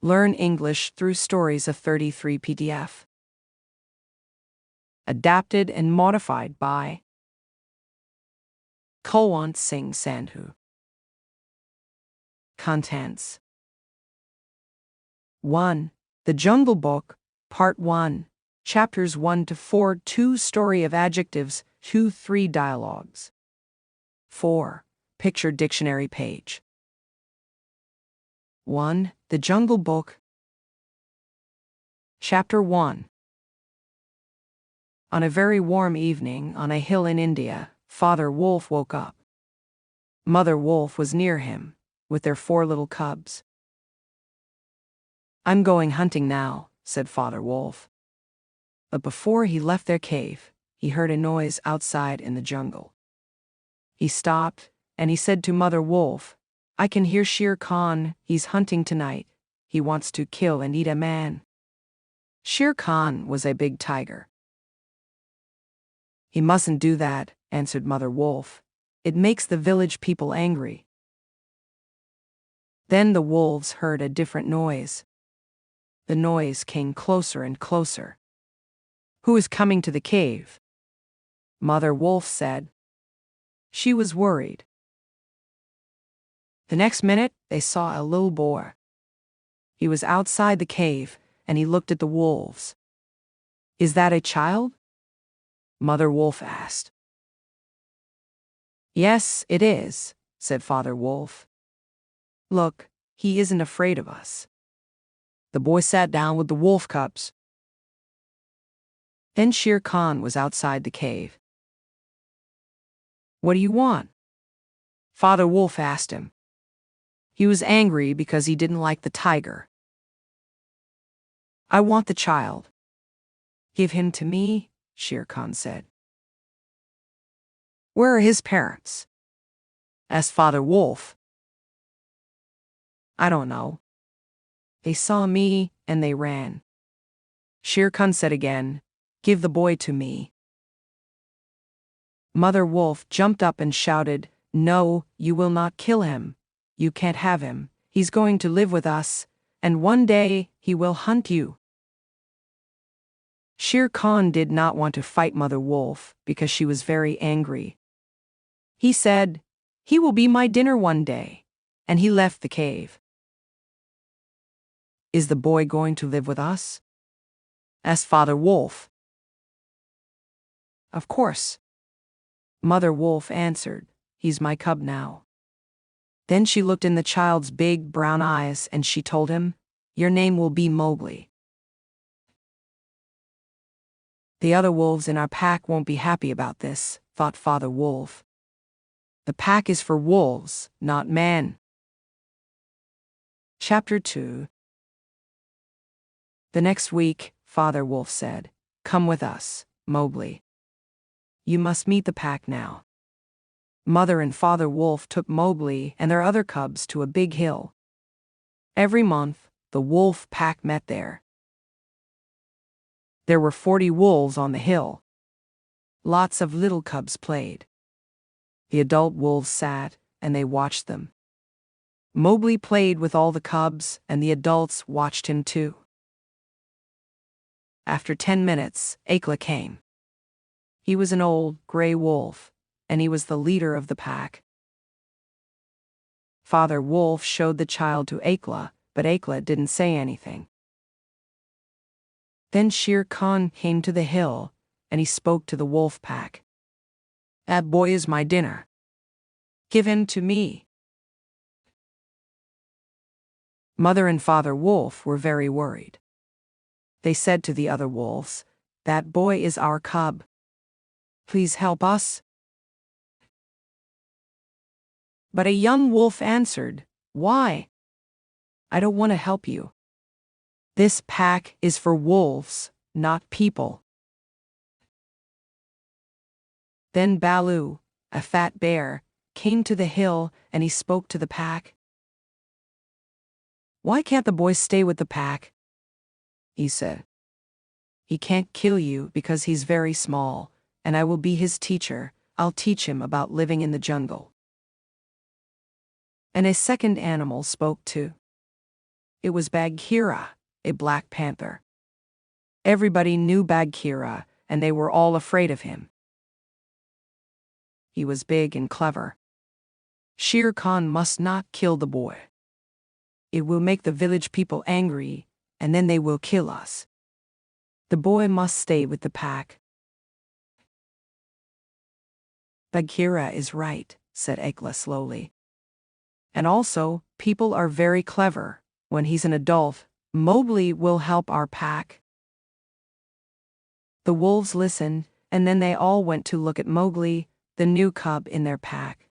Learn English through stories of 33 PDF. Adapted and modified by Kulwant Singh Sandhu. Contents 1. The Jungle Book, Part 1, Chapters 1 to 4, 2 Story of Adjectives, 2 3 Dialogues. 4. Picture Dictionary page. 1. The Jungle Book. Chapter 1. On a very warm evening on a hill in India, Father Wolf woke up. Mother Wolf was near him, with their 4 little cubs. "I'm going hunting now," said Father Wolf. But before he left their cave, he heard a noise outside in the jungle. He stopped, and he said to Mother Wolf, "I can hear Shere Khan. He's hunting tonight. He wants to kill and eat a man." Shere Khan was a big tiger. "He mustn't do that," answered Mother Wolf. "It makes the village people angry." Then the wolves heard a different noise. The noise came closer and closer. "Who is coming to the cave?" Mother Wolf said. She was worried. The next minute, they saw a little boy. He was outside the cave, and he looked at the wolves. "Is that a child?" Mother Wolf asked. "Yes, it is," said Father Wolf. "Look, he isn't afraid of us." The boy sat down with the wolf cubs. Then Shere Khan was outside the cave. "What do you want?" Father Wolf asked him. He was angry because he didn't like the tiger. "I want the child." "Give him to me," Shere Khan said. "Where are his parents?" asked Father Wolf. "I don't know. They saw me, and they ran." Shere Khan said again, "Give the boy to me." Mother Wolf jumped up and shouted, "No, you will not kill him. You can't have him. He's going to live with us, and one day he will hunt you." Shere Khan did not want to fight Mother Wolf because she was very angry. He said, "He will be my dinner one day," and he left the cave. "Is the boy going to live with us?" asked Father Wolf. "Of course." Mother Wolf answered, "He's my cub now." Then she looked in the child's big brown eyes and she told him, "Your name will be Mowgli." "The other wolves in our pack won't be happy about this," thought Father Wolf. "The pack is for wolves, not men." Chapter 2. The next week, Father Wolf said, "Come with us, Mowgli. You must meet the pack now." Mother and Father Wolf took Mowgli and their other cubs to a big hill. Every month, the wolf pack met there. There were 40 wolves on the hill. Lots of little cubs played. The adult wolves sat, and they watched them. Mowgli played with all the cubs, and the adults watched him too. After 10 minutes, Akela came. He was an old, gray wolf, and he was the leader of the pack. Father Wolf showed the child to Akela, but Akela didn't say anything. Then Shere Khan came to the hill, and he spoke to the wolf pack. "That boy is my dinner. Give him to me." Mother and Father Wolf were very worried. They said to the other wolves, "That boy is our cub. Please help us." But a young wolf answered, "Why? I don't want to help you. This pack is for wolves, not people." Then Baloo, a fat bear, came to the hill and he spoke to the pack. "Why can't the boy stay with the pack?" he said. "He can't kill you because he's very small, and I will be his teacher. I'll teach him about living in the jungle." And a second animal spoke too. It was Bagheera, a black panther. Everybody knew Bagheera, and they were all afraid of him. He was big and clever. Shere Khan must not kill the boy. It will make the village people angry, and then they will kill us. The boy must stay with the pack. Bagheera is right, said Ekla slowly. And also, people are very clever. When he's an adult, Mowgli will help our pack. The wolves listened, and then they all went to look at Mowgli, the new cub in their pack.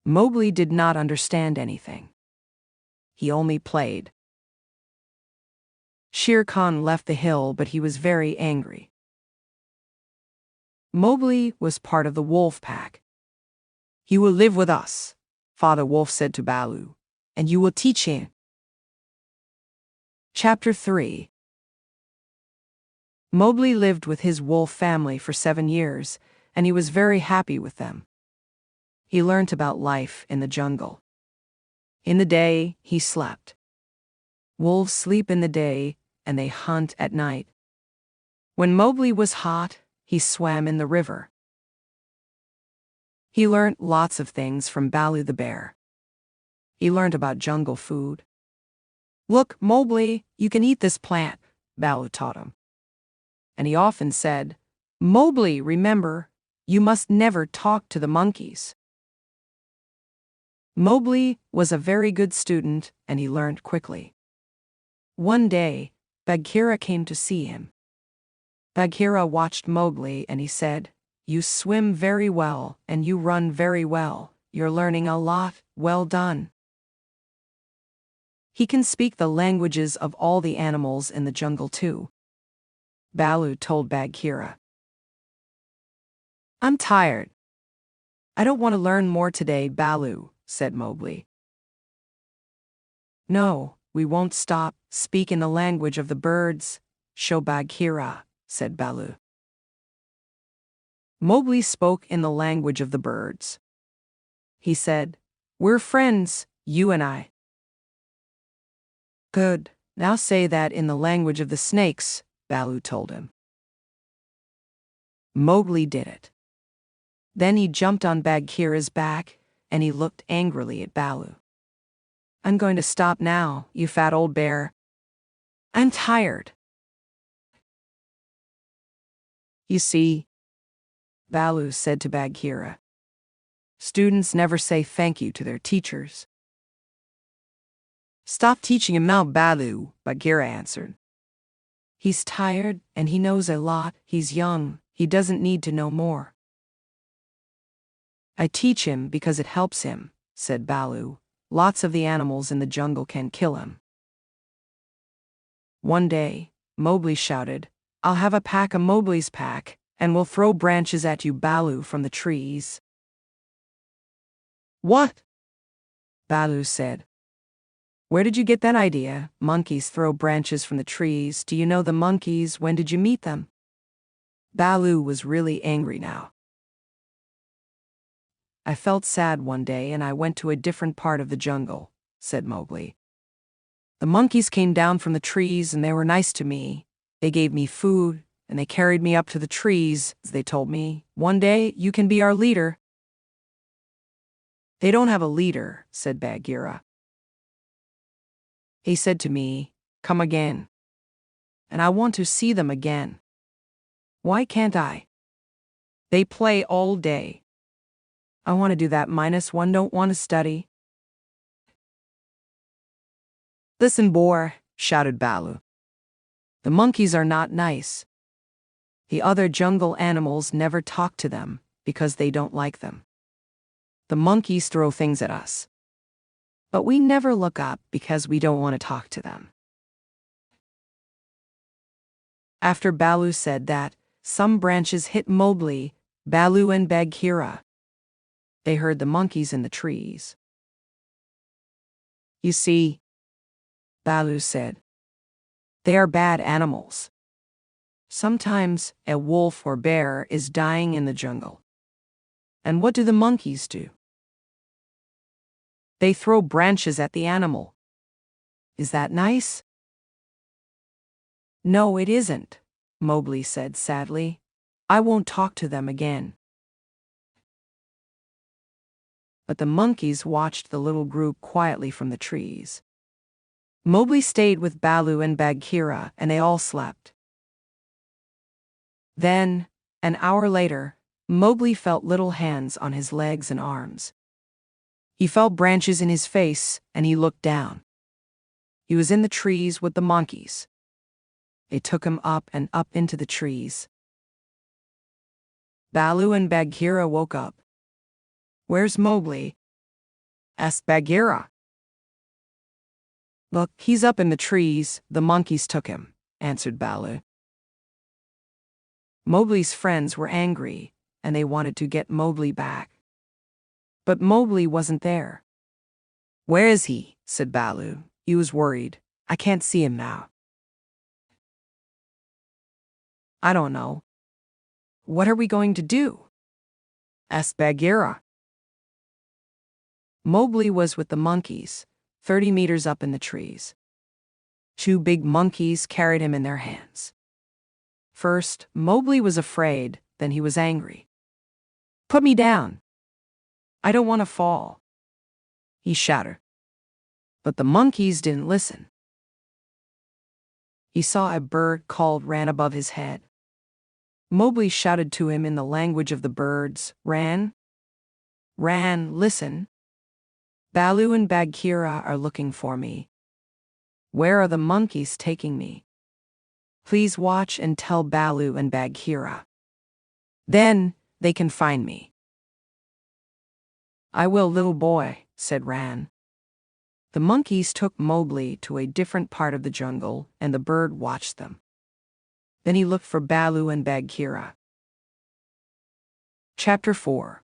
Mowgli did not understand anything. He only played. Shere Khan left the hill, but he was very angry. Mowgli was part of the wolf pack. "He will live with us," Father Wolf said to Baloo, "and you will teach him." Chapter 3. Mowgli lived with his wolf family for 7 years, and he was very happy with them. He learnt about life in the jungle. In the day, he slept. Wolves sleep in the day, and they hunt at night. When Mowgli was hot, he swam in the river. He learnt lots of things from Baloo the bear. He learnt about jungle food. "Look, Mowgli, you can eat this plant," Baloo taught him. And he often said, "Mowgli, remember, you must never talk to the monkeys." Mowgli was a very good student, and he learned quickly. One day, Bagheera came to see him. Bagheera watched Mowgli and he said, "You swim very well, and you run very well. You're learning a lot, well done." He can speak the languages of all the animals in the jungle too, Baloo told Bagheera. "I'm tired. I don't want to learn more today, Baloo," said Mowgli. "No, we won't stop. Speak in the language of the birds, show Bagheera," said Baloo. Mowgli spoke in the language of the birds. He said, "We're friends, you and I." "Good. Now say that in the language of the snakes," Baloo told him. Mowgli did it. Then he jumped on Bagheera's back, and he looked angrily at Baloo. "I'm going to stop now, you fat old bear. I'm tired." "You see," Baloo said to Bagheera, "students never say thank you to their teachers." "Stop teaching him now, Baloo," Bagheera answered. "He's tired, and he knows a lot. He's young. He doesn't need to know more." "I teach him because it helps him," said Baloo. "Lots of the animals in the jungle can kill him." One day, Mowgli shouted, "I'll have a pack of Mowgli's pack, and we'll throw branches at you, Baloo, from the trees." "What?" Baloo said. "Where did you get that idea? Monkeys throw branches from the trees. Do you know the monkeys? When did you meet them?" Baloo was really angry now. "I felt sad one day and I went to a different part of the jungle," said Mowgli. "The monkeys came down from the trees and they were nice to me. They gave me food and they carried me up to the trees. They told me, 'One day you can be our leader.'" "They don't have a leader," said Bagheera. "He said to me, 'Come again.' And I want to see them again. Why can't I? They play all day. I want to do that -1 don't want to study." "Listen, boy," shouted Baloo. "The monkeys are not nice. The other jungle animals never talk to them because they don't like them. The monkeys throw things at us, but we never look up because we don't want to talk to them." After Baloo said that, some branches hit Mowgli, Baloo, and Bagheera. They heard the monkeys in the trees. "You see," Baloo said, "they are bad animals. Sometimes a wolf or bear is dying in the jungle. And what do the monkeys do? They throw branches at the animal. Is that nice? No, it isn't, Mowgli said sadly. I won't talk to them again. But the monkeys watched the little group quietly from the trees. Mowgli stayed with Baloo and Bagheera, and they all slept. Then, an hour later, Mowgli felt little hands on his legs and arms. He felt branches in his face, and he looked down. He was in the trees with the monkeys. They took him up and up into the trees. Baloo and Bagheera woke up. "Where's Mowgli?" asked Bagheera. "Look, he's up in the trees. The monkeys took him," answered Baloo. Mowgli's friends were angry, and they wanted to get Mowgli back. But Mowgli wasn't there. "Where is he?" said Baloo. He was worried. "I can't see him now." "I don't know." "What are we going to do?" asked Bagheera. Mowgli was with the monkeys, 30 meters up in the trees. 2 big monkeys carried him in their hands. First, Mowgli was afraid, then he was angry. "Put me down. I don't want to fall," he shouted. But the monkeys didn't listen. He saw a bird called Ran above his head. Mowgli shouted to him in the language of the birds, "Ran, Ran, listen. Baloo and Bagheera are looking for me. Where are the monkeys taking me? Please watch and tell Baloo and Bagheera. Then they can find me." "I will, little boy," said Ran. The monkeys took Mowgli to a different part of the jungle, and the bird watched them. Then he looked for Baloo and Bagheera. Chapter 4.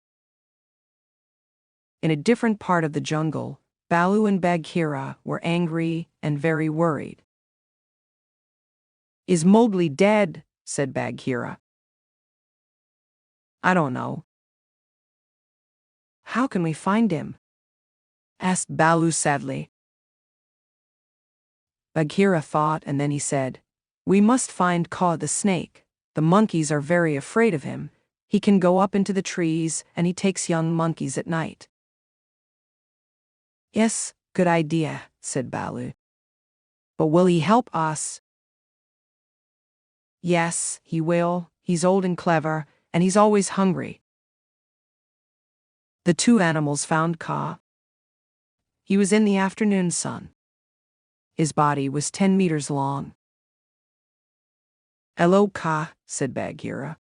In a different part of the jungle, Baloo and Bagheera were angry and very worried. "Is Mowgli dead?" said Bagheera. "I don't know." "How can we find him?" asked Baloo sadly. Bagheera thought, and then he said, "We must find Kaw the snake. The monkeys are very afraid of him. He can go up into the trees, and he takes young monkeys at night." "Yes, good idea," said Baloo. "But will he help us?" "Yes, he will. He's old and clever, and he's always hungry." The 2 animals found Kaw. He was in the afternoon sun. His body was 10 meters long. "Hello, Kaw," said Bagheera.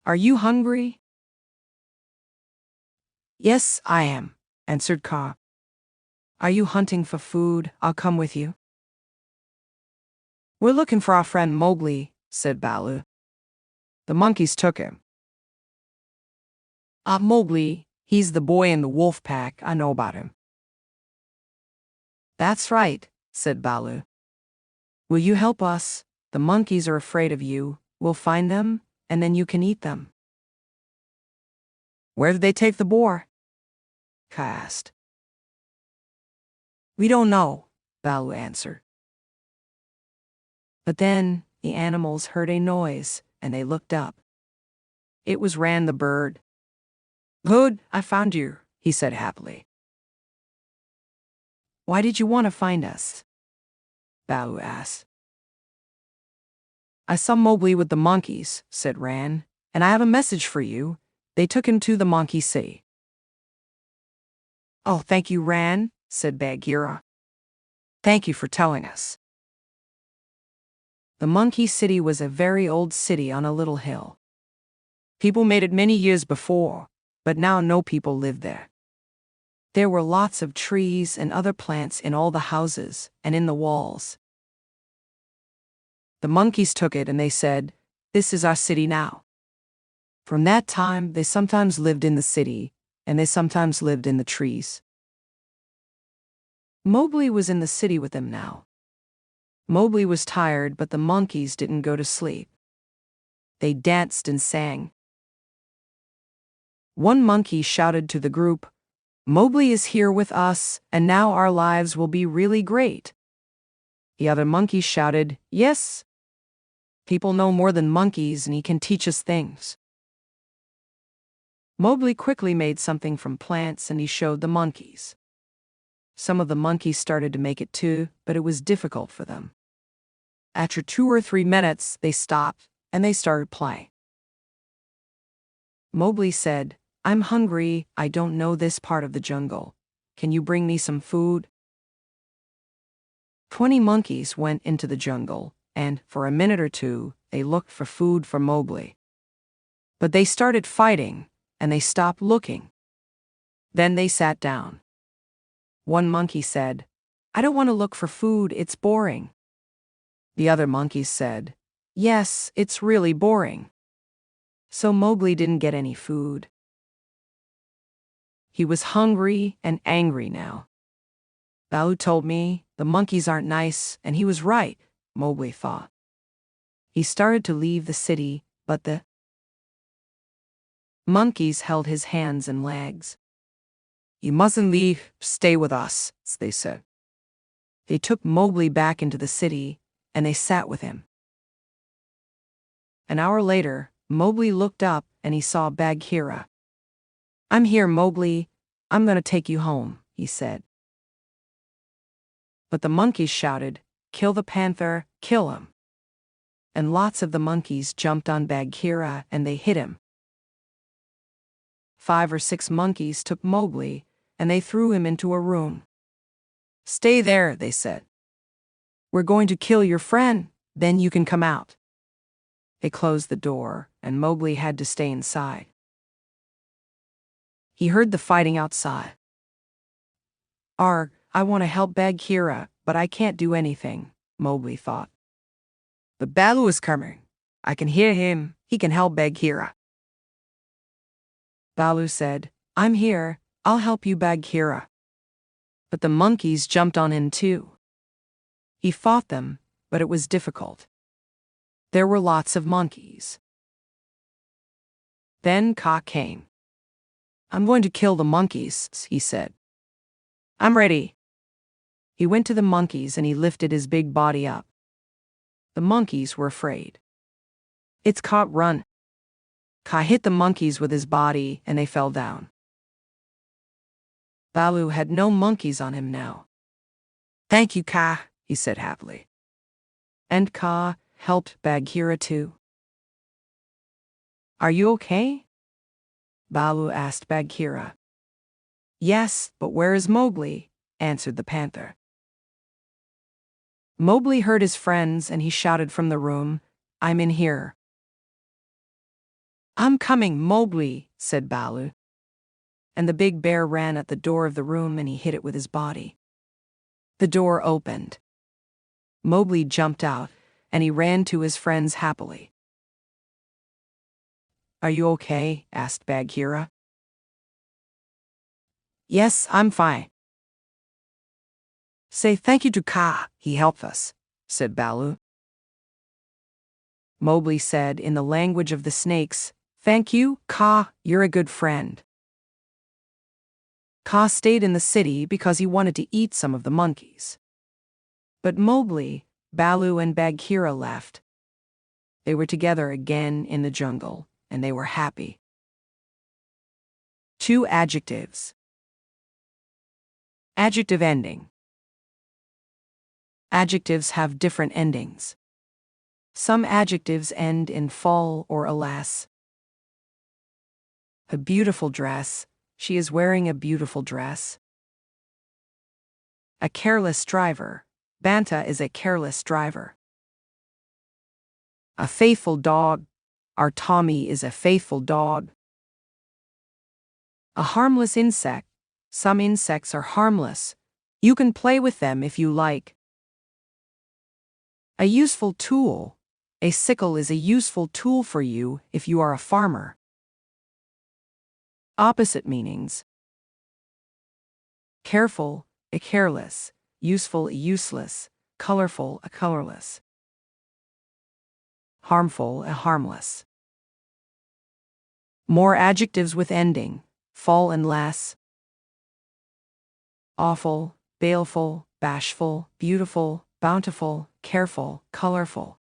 "Are you hungry?" "Yes, I am," answered Kaw. "Are you hunting for food? I'll come with you." "We're looking for our friend Mowgli," said Baloo. "The monkeys took him." Mowgli, he's the boy in the wolf pack. I know about him." "That's right," said Baloo. "Will you help us? The monkeys are afraid of you. We'll find them, and then you can eat them." "Where did they take the boar?" Kaa asked. "We don't know," Baloo answered. But then the animals heard a noise, and they looked up. It was Ran the bird. "Good, I found you," he said happily. "Why did you want to find us?" Baloo asked. "I saw Mowgli with the monkeys," said Ran, "and I have a message for you. They took him to the monkey city." "Oh, thank you, Ran," said Bagheera. "Thank you for telling us." The monkey city was a very old city on a little hill. People made it many years before, but now no people live there. There were lots of trees and other plants in all the houses and in the walls. The monkeys took it and they said, "This is our city now." From that time, they sometimes lived in the city, and they sometimes lived in the trees. Mowgli was in the city with them now. Mowgli was tired, but the monkeys didn't go to sleep. They danced and sang. One monkey shouted to the group, "Mowgli is here with us, and now our lives will be really great." The other monkeys shouted, "Yes! People know more than monkeys and he can teach us things." Mowgli quickly made something from plants and he showed the monkeys. Some of the monkeys started to make it too, but it was difficult for them. After 2 or 3 minutes, they stopped and they started playing. Mowgli said, "I'm hungry. I don't know this part of the jungle. Can you bring me some food?" 20 monkeys went into the jungle, and for a minute or two, they looked for food for Mowgli. But they started fighting, and they stopped looking. Then they sat down. One monkey said, "I don't want to look for food, it's boring." The other monkeys said, "Yes, it's really boring." So Mowgli didn't get any food. He was hungry and angry now. Baloo told me the monkeys aren't nice, and he was right, Mowgli thought. He started to leave the city, but the monkeys held his hands and legs. "You mustn't leave, stay with us," they said. They took Mowgli back into the city, and they sat with him. An hour later, Mowgli looked up and he saw Bagheera. "I'm here, Mowgli. I'm going to take you home," he said. But the monkeys shouted, "Kill the panther, kill him." And lots of the monkeys jumped on Bagheera and they hit him. 5 or 6 monkeys took Mowgli and they threw him into a room. "Stay there," they said. "We're going to kill your friend, then you can come out." They closed the door, and Mowgli had to stay inside. He heard the fighting outside. "Arg, I want to help Bagheera, but I can't do anything," Mowgli thought. "But Baloo is coming. I can hear him. He can help Bagheera." Baloo said, "I'm here. I'll help you, Bagheera." But the monkeys jumped on him too. He fought them, but it was difficult. There were lots of monkeys. Then Kaa came. "I'm going to kill the monkeys," he said. "I'm ready." He went to the monkeys and he lifted his big body up. The monkeys were afraid. "It's Kaa, run." Kaa hit the monkeys with his body and they fell down. Baloo had no monkeys on him now. "Thank you, Kaa," he said happily. And Kaa helped Bagheera too. "Are you okay?" Baloo asked Bagheera. "Yes, but where is Mowgli?" answered the panther. Mowgli heard his friends and he shouted from the room, "I'm in here." "I'm coming, Mowgli," said Baloo. And the big bear ran at the door of the room and he hit it with his body. The door opened. Mowgli jumped out and he ran to his friends happily. "Are you okay?" asked Bagheera. "Yes, I'm fine." "Say thank you to Kaa, he helped us," said Baloo. Mowgli said in the language of the snakes, "Thank you, Kaa, you're a good friend." Kaa stayed in the city because he wanted to eat some of the monkeys. But Mowgli, Baloo, and Bagheera left. They were together again in the jungle, and they were happy. 2 adjectives. Adjective ending. Adjectives have different endings. Some adjectives end in fall or alas. A beautiful dress. She is wearing a beautiful dress. A careless driver. Banta is a careless driver. A faithful dog. Our Tommy is a faithful dog. A harmless insect. Some insects are harmless. You can play with them if you like. A useful tool. A sickle is a useful tool for you if you are a farmer. Opposite meanings. Careful, a careless. Useful, a useless. Colorful, a colorless. Harmful, a harmless. More adjectives with ending. Fall and less. Awful, baleful, bashful, beautiful, bountiful, careful, colorful.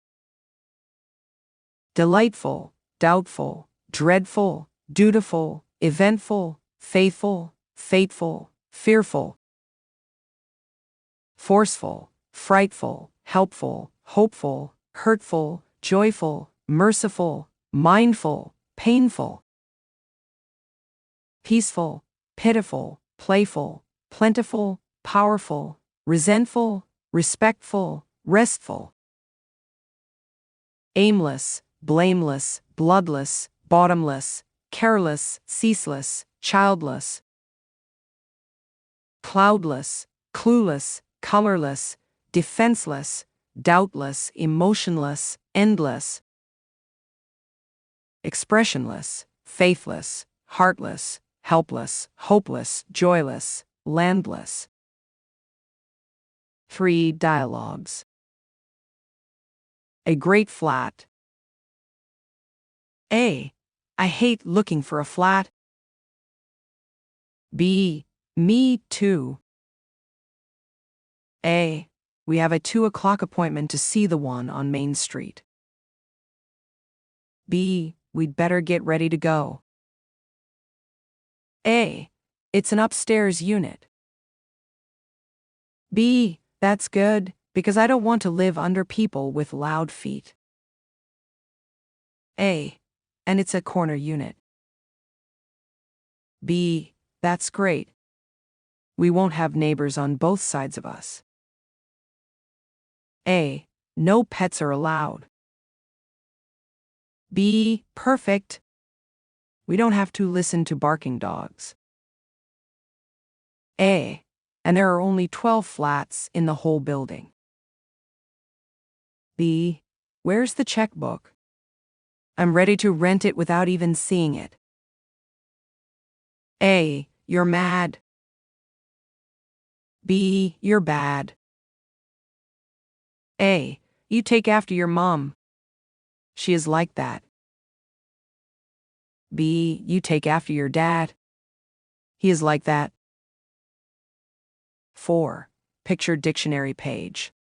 Delightful, doubtful, dreadful, dutiful, eventful, faithful, fateful, fearful. Forceful, frightful, helpful, hopeful, hurtful, joyful, merciful, mindful, painful. Peaceful, pitiful, playful, plentiful, powerful, resentful, respectful, restful. Aimless, blameless, bloodless, bottomless, careless, ceaseless, childless. Cloudless, clueless, colorless, defenseless, doubtless, emotionless, endless. Expressionless, faithless, heartless, helpless, hopeless, joyless, landless. 3 dialogues. A great flat. A. I hate looking for a flat. B. Me too. A. We have a 2:00 appointment to see the one on Main Street. B. We'd better get ready to go. A. It's an upstairs unit. B. That's good, because I don't want to live under people with loud feet. A. And it's a corner unit. B. That's great. We won't have neighbors on both sides of us. A. No pets are allowed. B. Perfect. We don't have to listen to barking dogs. A. And there are only 12 flats in the whole building. B. Where's the checkbook? I'm ready to rent it without even seeing it. A. You're mad. B. You're bad. A. You take after your mom. She is like that. B. You take after your dad. He is like that. 4. Picture dictionary page.